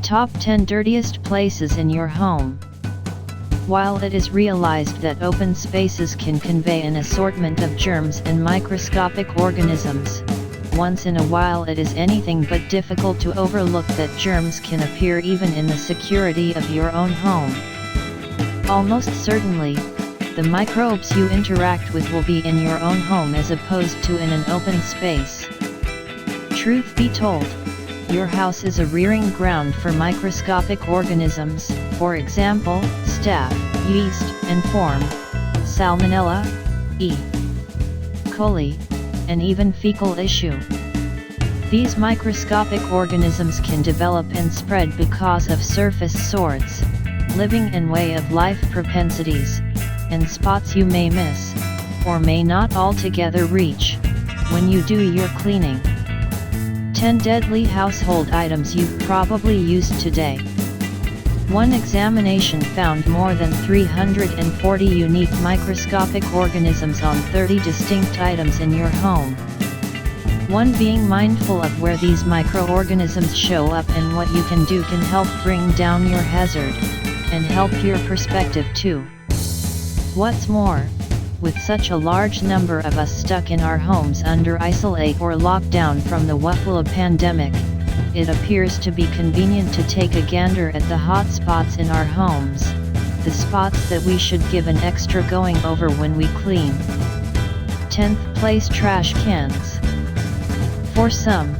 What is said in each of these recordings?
Top 10 Dirtiest Places in Your Home. While it is realized that open spaces can convey an assortment of germs and microscopic organisms, once in a while it is anything but difficult to overlook that germs can appear even in the security of your own home. Almost certainly, the microbes you interact with will be in your own home as opposed to in an open space. Truth be told, your house is a rearing ground for microscopic organisms, for example, staph, yeast, and form, salmonella, E. coli, and even fecal issue. These microscopic organisms can develop and spread because of surface sorts, living and way of life propensities, and spots you may miss, or may not altogether reach, when you do your cleaning. 10 deadly household items you've probably used today. One examination found more than 340 unique microscopic organisms on 30 distinct items in your home. 1. Being mindful of where these microorganisms show up and what you can do can help bring down your hazard, and help your perspective too. What's more, with such a large number of us stuck in our homes under isolate or lockdown from the Wuhan pandemic, it appears to be convenient to take a gander at the hot spots in our homes, the spots that we should give an extra going over when we clean. 10th place. Trash cans. For some,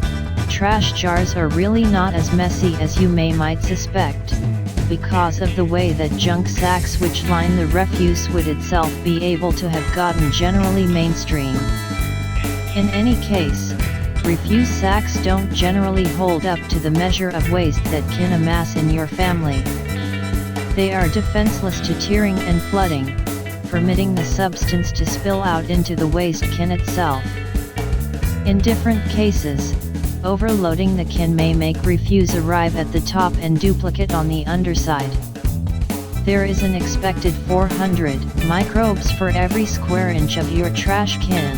trash jars are really not as messy as you might suspect, because of the way that junk sacks which line the refuse would itself be able to have gotten generally mainstream. In any case, refuse sacks don't generally hold up to the measure of waste that can amass in your family. They are defenseless to tearing and flooding, permitting the substance to spill out into the waste can itself. In different cases, overloading the can may make refuse arrive at the top and duplicate on the underside. There is an expected 400 microbes for every square inch of your trash can,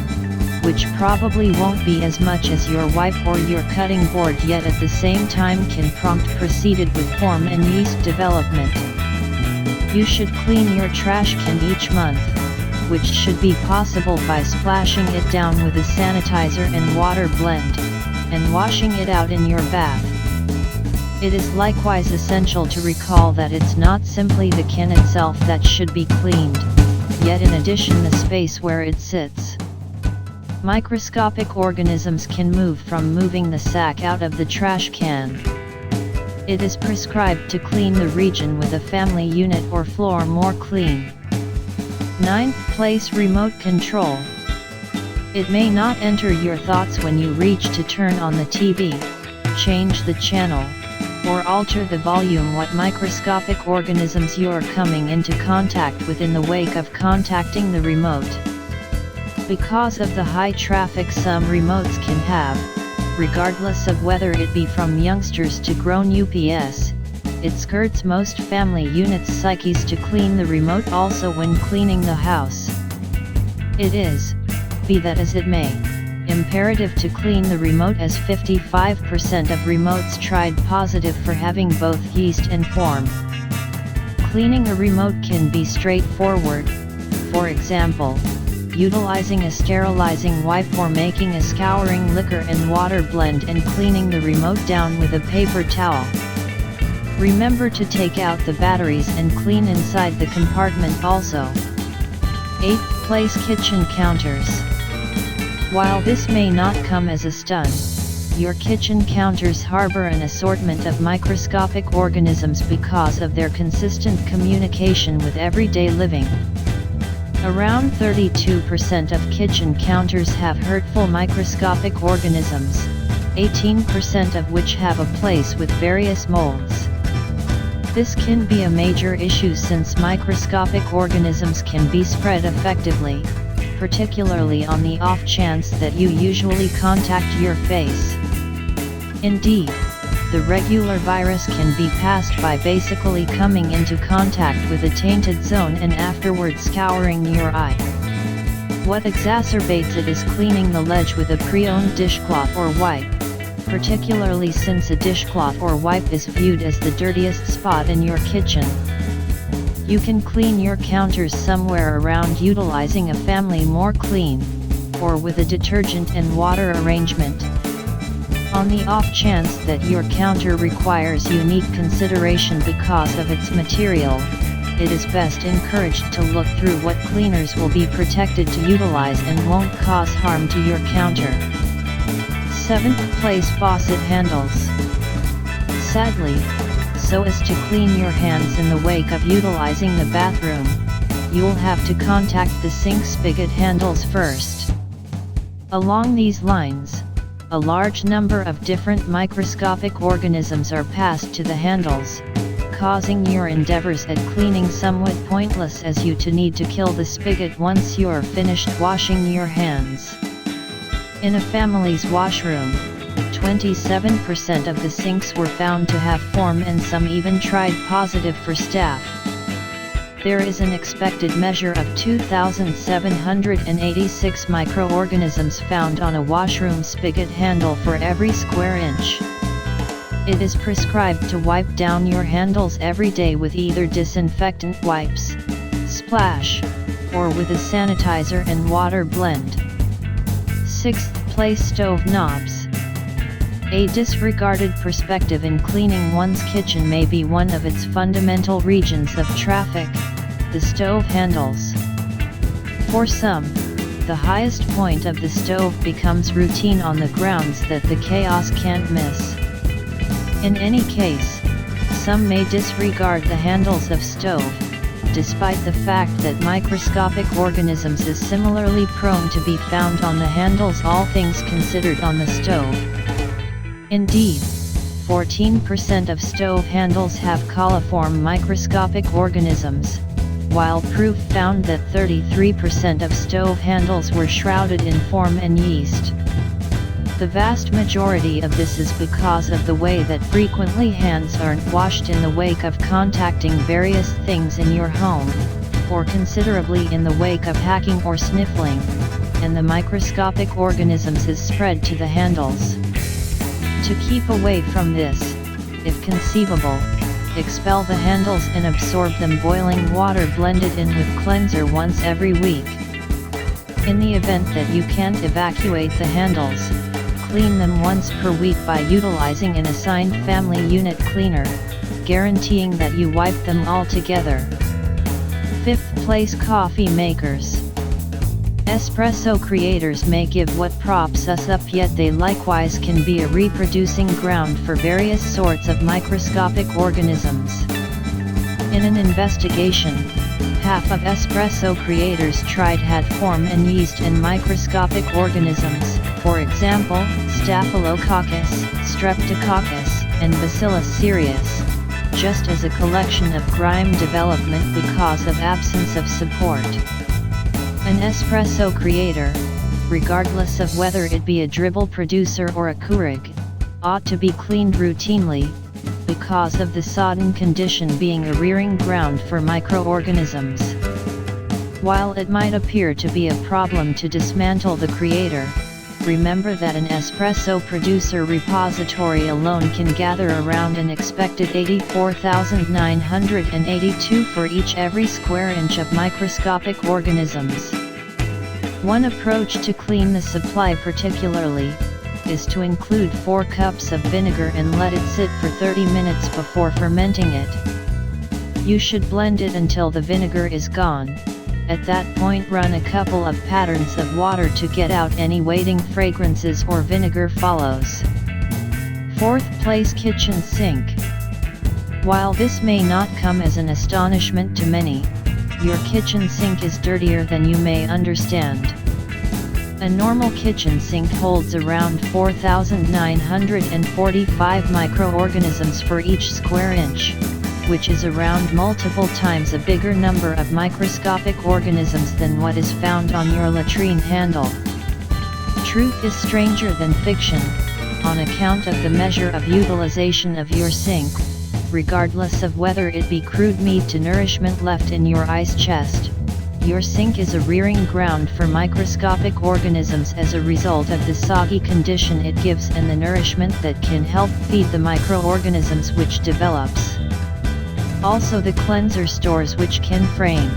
which probably won't be as much as your wipe or your cutting board, yet at the same time can prompt proceeded with form and yeast development. You should clean your trash can each month, which should be possible by splashing it down with a sanitizer and water blend, and washing it out in your bath. It is likewise essential to recall that it's not simply the can itself that should be cleaned, yet in addition the space where it sits. Microscopic organisms can move from moving the sack out of the trash can. It is prescribed to clean the region with a family unit or floor more clean. 9th place. Remote control. It may not enter your thoughts when you reach to turn on the TV, change the channel, or alter the volume what microscopic organisms you're coming into contact with in the wake of contacting the remote. Because of the high traffic some remotes can have, regardless of whether it be from youngsters to grown ups, it skirts most family units' psyches to clean the remote also when cleaning the house. It is, be that as it may, imperative to clean the remote as 55% of remotes tried positive for having both yeast and form. Cleaning a remote can be straightforward, for example, utilizing a sterilizing wipe or making a scouring liquor and water blend and cleaning the remote down with a paper towel. Remember to take out the batteries and clean inside the compartment also. 8th place. Kitchen counters. While this may not come as a stun, your kitchen counters harbor an assortment of microscopic organisms because of their consistent communication with everyday living. Around 32% of kitchen counters have hurtful microscopic organisms, 18% of which have a place with various molds. This can be a major issue since microscopic organisms can be spread effectively, particularly on the off chance that you usually contact your face. Indeed, the regular virus can be passed by basically coming into contact with a tainted zone and afterwards scouring your eye. What exacerbates it is cleaning the ledge with a pre-owned dishcloth or wipe. particularly since a dishcloth or wipe is viewed as the dirtiest spot in your kitchen. You can clean your counters somewhere around utilizing a family more clean, or with a detergent and water arrangement. On the off chance that your counter requires unique consideration because of its material, it is best encouraged to look through what cleaners will be protected to utilize and won't cause harm to your counter. 7th place, faucet handles. Sadly, so as to clean your hands in the wake of utilizing the bathroom, you'll have to contact the sink spigot handles first. Along these lines, a large number of different microscopic organisms are passed to the handles, causing your endeavors at cleaning somewhat pointless as you to need to kill the spigot once you're finished washing your hands. In a family's washroom, 27% of the sinks were found to have form and some even tried positive for staph. There is an expected measure of 2,786 microorganisms found on a washroom spigot handle for every square inch. It is prescribed to wipe down your handles every day with either disinfectant wipes, splash, or with a sanitizer and water blend. 6th place, stove knobs. A disregarded perspective in cleaning one's kitchen may be one of its fundamental regions of traffic, the stove handles. For some, the highest point of the stove becomes routine on the grounds that the chaos can't miss. In any case, some may disregard the handles of stove, despite the fact that microscopic organisms is similarly prone to be found on the handles, all things considered, on the stove. Indeed, 14% of stove handles have coliform microscopic organisms, while proof found that 33% of stove handles were shrouded in form and yeast. The vast majority of this is because of the way that frequently hands aren't washed in the wake of contacting various things in your home, or considerably in the wake of hacking or sniffling, and the microscopic organisms is spread to the handles. To keep away from this, if conceivable, expel the handles and absorb them boiling water blended in with cleanser once every week. In the event that you can't evacuate the handles, clean them once per week by utilizing an assigned family unit cleaner, guaranteeing that you wipe them all together. 5th place, coffee makers. Espresso creators may give what props us up, yet they likewise can be a reproducing ground for various sorts of microscopic organisms. In an investigation, half of espresso creators tried had form and yeast and microscopic organisms, for example, Staphylococcus, Streptococcus, and Bacillus cereus, just as a collection of grime development because of absence of support. An espresso creator, regardless of whether it be a dribble producer or a Keurig, ought to be cleaned routinely, because of the sodden condition being a rearing ground for microorganisms. While it might appear to be a problem to dismantle the creator, remember that an espresso producer repository alone can gather around an expected 84,982 for every square inch of microscopic organisms. One approach to clean the supply particularly, is to include 4 cups of vinegar and let it sit for 30 minutes before fermenting it. You should blend it until the vinegar is gone. At that point, run a couple of patterns of water to get out any waiting fragrances or vinegar follows. 4th place, kitchen sink. While this may not come as an astonishment to many, your kitchen sink is dirtier than you may understand. A normal kitchen sink holds around 4,945 microorganisms for each square inch, which is around multiple times a bigger number of microscopic organisms than what is found on your latrine handle. Truth is stranger than fiction, on account of the measure of utilization of your sink, regardless of whether it be crude meat to nourishment left in your ice chest. Your sink is a rearing ground for microscopic organisms as a result of the soggy condition it gives and the nourishment that can help feed the microorganisms which develops. Also the cleanser stores which can frame.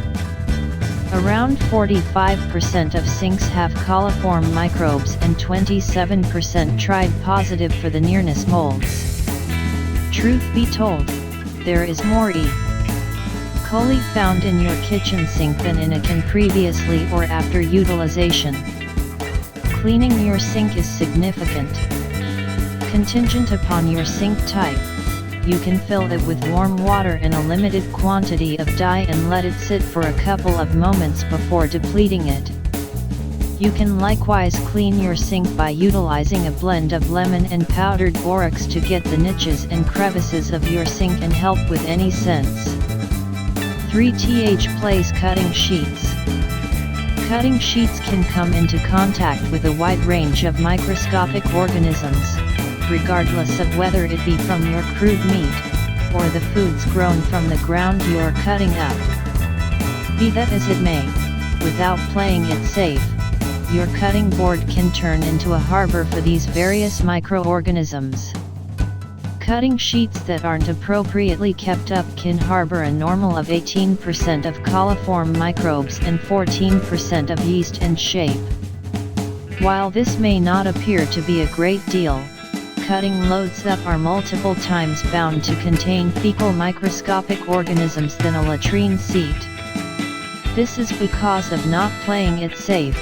Around 45% of sinks have coliform microbes and 27% tried positive for the nearness molds. Truth be told, there is more E. coli found in your kitchen sink than in a can previously or after utilization. Cleaning your sink is significant. Contingent upon your sink type, you can fill it with warm water in a limited quantity of dye and let it sit for a couple of moments before depleting it. You can likewise clean your sink by utilizing a blend of lemon and powdered borax to get the niches and crevices of your sink and help with any scents. 3th Place cutting sheets. Cutting sheets can come into contact with a wide range of microscopic organisms, regardless of whether it be from your crude meat, or the foods grown from the ground you're cutting up. Be that as it may, without playing it safe, your cutting board can turn into a harbor for these various microorganisms. Cutting sheets that aren't appropriately kept up can harbor a normal of 18% of coliform microbes and 14% of yeast and shape. While this may not appear to be a great deal, cutting loads up are multiple times bound to contain fecal microscopic organisms than a latrine seat. This is because of not playing it safe,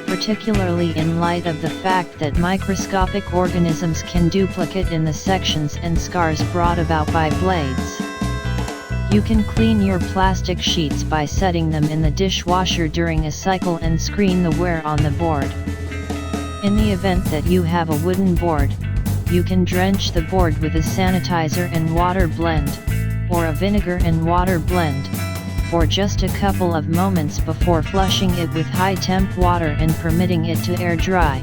particularly in light of the fact that microscopic organisms can duplicate in the sections and scars brought about by blades. You can clean your plastic sheets by setting them in the dishwasher during a cycle and screen the wear on the board. In the event that you have a wooden board, you can drench the board with a sanitizer and water blend, or a vinegar and water blend, for just a couple of moments before flushing it with high-temp water and permitting it to air dry.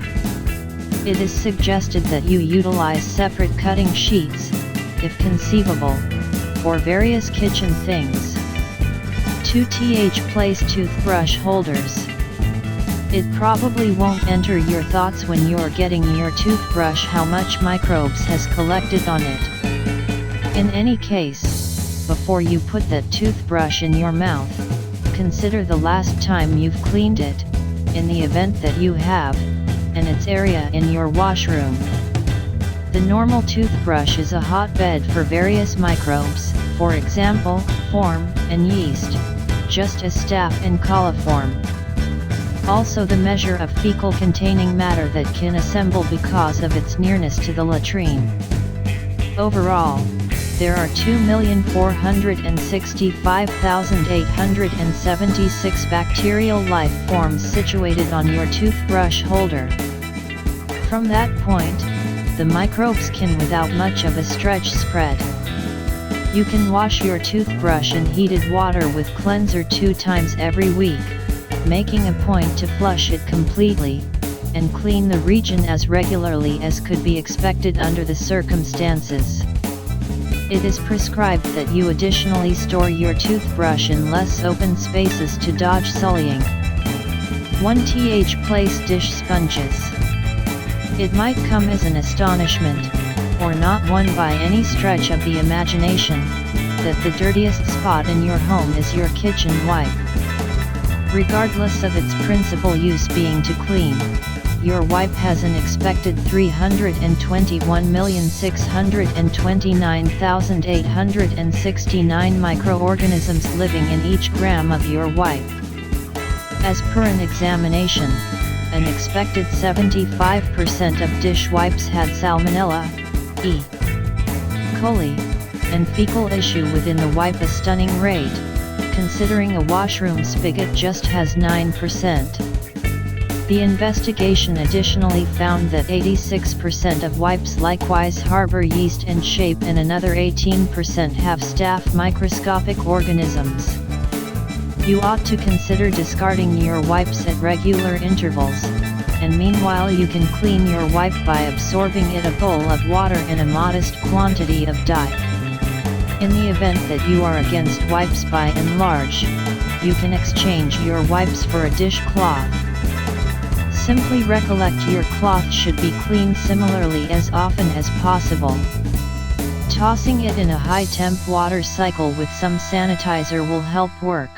It is suggested that you utilize separate cutting sheets, if conceivable, for various kitchen things. 2th Place toothbrush holders. It probably won't enter your thoughts when you're getting your toothbrush how much microbes has collected on it. In any case, before you put that toothbrush in your mouth, consider the last time you've cleaned it, in the event that you have, and its area in your washroom. The normal toothbrush is a hotbed for various microbes, for example, form and yeast, just as staph and coliform. Also the measure of fecal containing matter that can assemble because of its nearness to the latrine. Overall, there are 2,465,876 bacterial life forms situated on your toothbrush holder. From that point, the microbes can without much of a stretch spread. You can wash your toothbrush in heated water with cleanser 2 times every week, making a point to flush it completely, and clean the region as regularly as could be expected under the circumstances. It is prescribed that you additionally store your toothbrush in less open spaces to dodge sullying. 1th Place dish sponges. It might come as an astonishment, or not one by any stretch of the imagination, that the dirtiest spot in your home is your kitchen wipe. Regardless of its principal use being to clean, your wipe has an expected 321,629,869 microorganisms living in each gram of your wipe. As per an examination, an expected 75% of dish wipes had salmonella, E. coli, and fecal issue within the wipe, a stunning rate, considering a washroom spigot just has 9%. The investigation additionally found that 86% of wipes likewise harbor yeast and shape, and another 18% have staph microscopic organisms. You ought to consider discarding your wipes at regular intervals, and meanwhile you can clean your wipe by absorbing it a bowl of water and a modest quantity of dye. In the event that you are against wipes by and large, you can exchange your wipes for a dishcloth. Simply recollect your cloth should be cleaned similarly as often as possible. Tossing it in a high-temp water cycle with some sanitizer will help work.